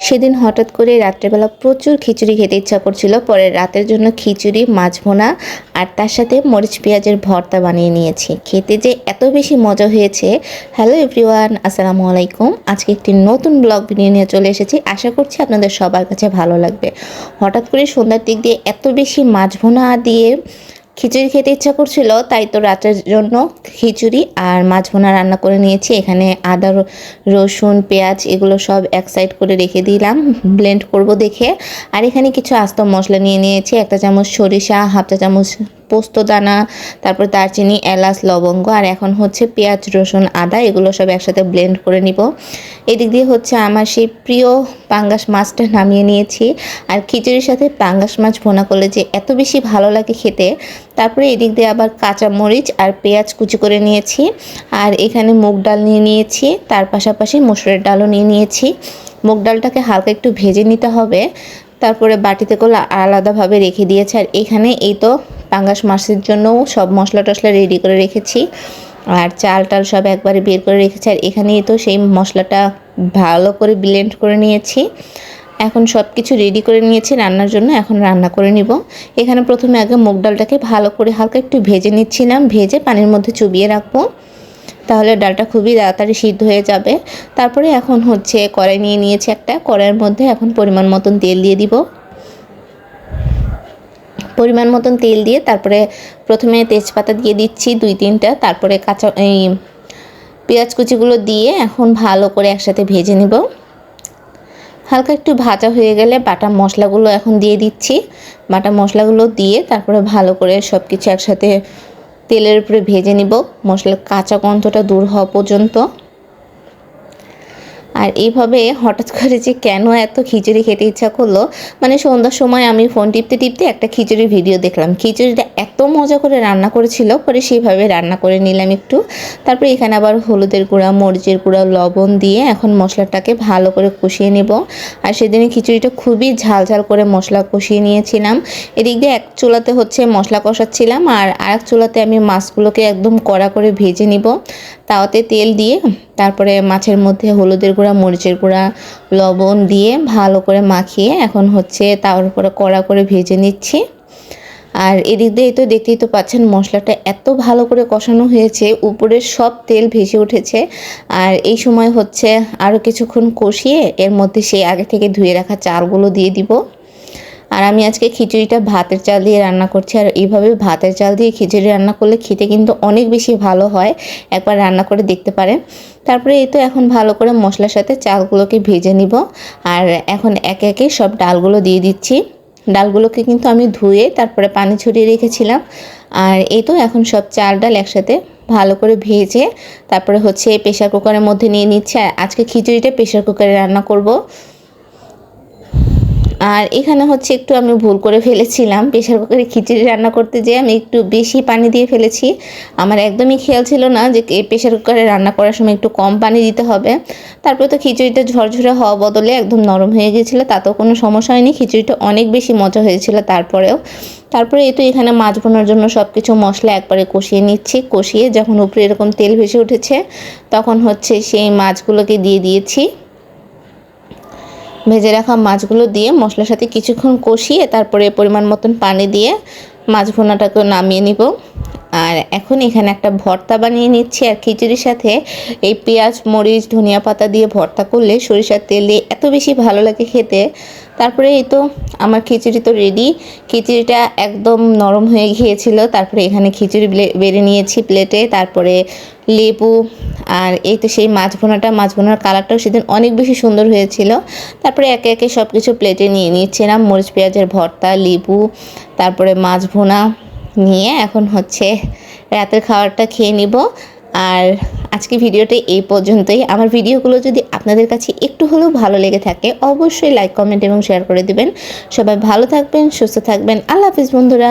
সেদিন হঠাৎ করে রাত্রেবেলা প্রচুর খিচুড়ি খেতে ইচ্ছা করছিল, পরে রাতের জন্য খিচুড়ি, মাছ ভুনা আর তার সাথে মরিচ পেঁয়াজের ভর্তা বানিয়ে নিয়েছি। খেতে যে এত বেশি মজা হয়েছে। হ্যালো এভরিওয়ান, আসসালামু আলাইকুম। আজকে একটি নতুন ব্লগ ভিডিও নিয়ে চলে এসেছি। আশা করছি আপনাদের সবার কাছে ভালো লাগবে। হঠাৎ করে সন্ধ্যার দিক দিয়ে এত বেশি মাছ ভুনা দিয়ে খিচুড়ি খেতে ইচ্ছা করছিল, তাই তো রাতের জন্য খিচুড়ি আর মাছ ভুনা রান্না করে নিয়েছি। এখানে আদা, রসুন, পেঁয়াজ এগুলো সব এক সাইড করে রেখে দিলাম ব্লেন্ড করব দেখে। আর এখানে কিছু আস্ত মশলা নিয়ে নিয়েছি, 1 চামচ সরিষা, 1/2 চামচ পোস্ত দানা, তারপর দারচিনি, এলাচ, লবঙ্গ। আর এখন হচ্ছে পেঁয়াজ, রসুন, আদা এগুলো সব একসাথে ব্লেন্ড করে নিব। এদিক দিয়ে হচ্ছে আমার সেই প্রিয় পাঙ্গাস মাছটা নামিয়ে নিয়েছি। আর খিচুড়ির সাথে পাঙ্গাস মাছ ভুনা করলে যে এত বেশি ভালো লাগে খেতে। তারপরে এদিক দিয়ে আবার কাঁচা মরিচ আর পেঁয়াজ কুচি করে নিয়েছি। আর এখানে মুগ ডাল নিয়ে নিয়েছি, তার পাশাপাশি মসুরের ডালও নিয়ে নিয়েছি। মুগ ডালটাকে হালকা একটু ভেজে নিতে হবে, তারপরে বাটিতে করে আলাদাভাবে রেখে দিয়েছি। আর এখানে এই তো পাঙ্গাস মাছের জন্য সব মশলা টশলা রেডি করে রেখেছি, আর চাল টাল সব একবারে বের করে রেখেছি। আর এখানেই তো সেই মশলাটা ভালো করে ব্লেন্ড করে নিয়েছি। এখন সব কিছু রেডি করে নিয়েছি রান্নার জন্য, এখন রান্না করে নিব। এখানে প্রথমে আগে মুগ ডালটাকে ভালো করে হালকা একটু ভেজে নিচ্ছিলাম, ভেজে পানির মধ্যে চুবিয়ে রাখবো, তাহলে ডালটা খুবই তাড়াতাড়ি সিদ্ধ হয়ে যাবে। তারপরে এখন হচ্ছে কড়াই নিয়ে নিয়েছি একটা, কড়াইয়ের মধ্যে এখন পরিমাণ মতন তেল দিয়ে দিব। পরিমাণ মতন তেল দিয়ে তারপরে প্রথমে তেজপাতা দিয়ে দিচ্ছি 2-3টা, তারপরে কাঁচা এই পেঁয়াজ কুচিগুলো দিয়ে এখন ভালো করে একসাথে ভেজে নেব। হালকা একটু ভাজা হয়ে গেলে বাটা মশলাগুলো এখন দিয়ে দিচ্ছি। বাটা মশলাগুলো দিয়ে তারপরে ভালো করে সব কিছু একসাথে তেলের উপরে ভেজে নিব, মশলার কাঁচা গন্ধটা দূর হওয়া পর্যন্ত। আর এইভাবে হঠাৎ করে যে কেন এত খিচুড়ি খেতে ইচ্ছা করলো, মানে সন্ধ্যার সময় আমি ফোন টিপতে টিপতে একটা খিচুড়ির ভিডিও দেখলাম। খিচুড়িটা এত মজা করে রান্না করেছিল, পরে সেইভাবে রান্না করে নিলাম একটু। তারপরে এখানে আবার হলুদের গুঁড়া, মরিচের গুঁড়া, লবণ দিয়ে এখন মশলাটাকে ভালো করে কষিয়ে নেব। আর সেদিনে খিচুড়িটা খুবই ঝাল ঝাল করে মশলা কষিয়ে নিয়েছিলাম। এদিক দিয়ে এক চুলাতে হচ্ছে মশলা কষাচ্ছিলাম, আর আরেক চুলাতে আমি মাছগুলোকে একদম কড়া করে ভেজে নিব। তাওয়াতে তেল দিয়ে তারপরে মাছের মধ্যে হলুদের গুঁড়া, মরিচের গুঁড়া, লবণ দিয়ে ভালো করে মাখিয়ে এখন হচ্ছে তার উপরে কড়া করে ভেজে নিচ্ছি। আর এদিক দিয়ে তো দেখতেই তো পাচ্ছেন মশলাটা এত ভালো করে কষানো হয়েছে, উপরে সব তেল ভেসে উঠেছে। আর এই সময় হচ্ছে আরও কিছুক্ষণ কষিয়ে এর মধ্যে সেই আগে থেকে ধুয়ে রাখা চালগুলো দিয়ে দিব। আর আমি আজকে খিচুড়িটা ভাতের চাল দিয়ে রান্না করছি। আর এইভাবে ভাতের চাল দিয়ে খিচুড়ি রান্না করলে খেতে কিন্তু অনেক বেশি ভালো হয়, একবার রান্না করে দেখতে পারেন। তারপরে এই তো এখন ভালো করে মশলার সাথে চালগুলোকে ভেজে নিব। আর এখন একে একে সব ডালগুলো দিয়ে দিচ্ছি। ডালগুলোকে কিন্তু আমি ধুয়ে তারপরে পানি ছড়িয়ে রেখেছিলাম। আর এই তো এখন সব চাল ডাল একসাথে ভালো করে ভেজে তারপরে হচ্ছে প্রেশার কুকারের মধ্যে নিয়ে নিচ্ছি। আর আজকে খিচুড়িটা প্রেশার কুকারে রান্না করব। আর এখানে হচ্ছে একটু আমি ভুল করে ফেলেছিলাম, প্রেশার কুকারে খিচুড়ি রান্না করতে যেয়ে আমি একটু বেশি পানি দিয়ে ফেলেছি। আমার একদমই খেয়াল ছিল না যে প্রেশার কুকারে রান্না করার সময় একটু কম পানি দিতে হবে। তারপরে তো খিচুড়িটা ঝরঝরে হওয়া বদলে একদম নরম হয়ে গিয়েছিলো, তাতেও কোনো সমস্যা হয়নি। খিচুড়িটা অনেক বেশি মজা হয়েছিল তারপরে এই তো এখানে মাছ ভুনার জন্য সব কিছু মশলা একবারে কষিয়ে নিচ্ছি। কষিয়ে যখন উপরে এরকম তেল ভেসে উঠেছে তখন হচ্ছে সেই মাছগুলোকে দিয়ে দিয়েছি। ভেজে রাখা মাছগুলো দিয়ে মশলার সাথে কিছুক্ষণ কষিয়ে তারপরে পরিমাণ মতন পানি দিয়ে মাছ ভুনাটাকে নামিয়ে নিব। আর এখন এখানে একটা ভর্তা বানিয়ে নিচ্ছি। আর খিচুড়ির সাথে এই পেঁয়াজ, মরিচ, ধনিয়া পাতা দিয়ে ভর্তা করলে সরিষার তেল দিয়ে এত বেশি ভালো লাগে খেতে। তারপরে এই তো আমার খিচুড়ি তো রেডি। খিচুড়িটা একদম নরম হয়ে গিয়েছিল। তারপরে এখানে খিচুড়ি বেড়ে নিয়েছি প্লেটে, তারপরে লেবু। আর এই তো সেই মাছ ভুনার কালারটাও সেদিন অনেক বেশি সুন্দর হয়েছিল। তারপরে একে একে সব কিছু প্লেটে নিয়ে নিচ্ছিলাম, মরিচ পেঁয়াজের ভর্তা, লেবু, তারপরে মাছ ভুনা নিয়ে এখন হচ্ছে রাতের খাবারটা খেয়ে নিব। আর আজকে ভিডিওটা এই পর্যন্তই। আমার ভিডিওগুলো যদি আপনাদের কাছে একটু হলেও ভালো লেগে থাকে অবশ্যই লাইক, কমেন্ট এবং শেয়ার করে দিবেন। সবাই ভালো থাকবেন, সুস্থ থাকবেন। আল্লাহ হাফিজ বন্ধুরা।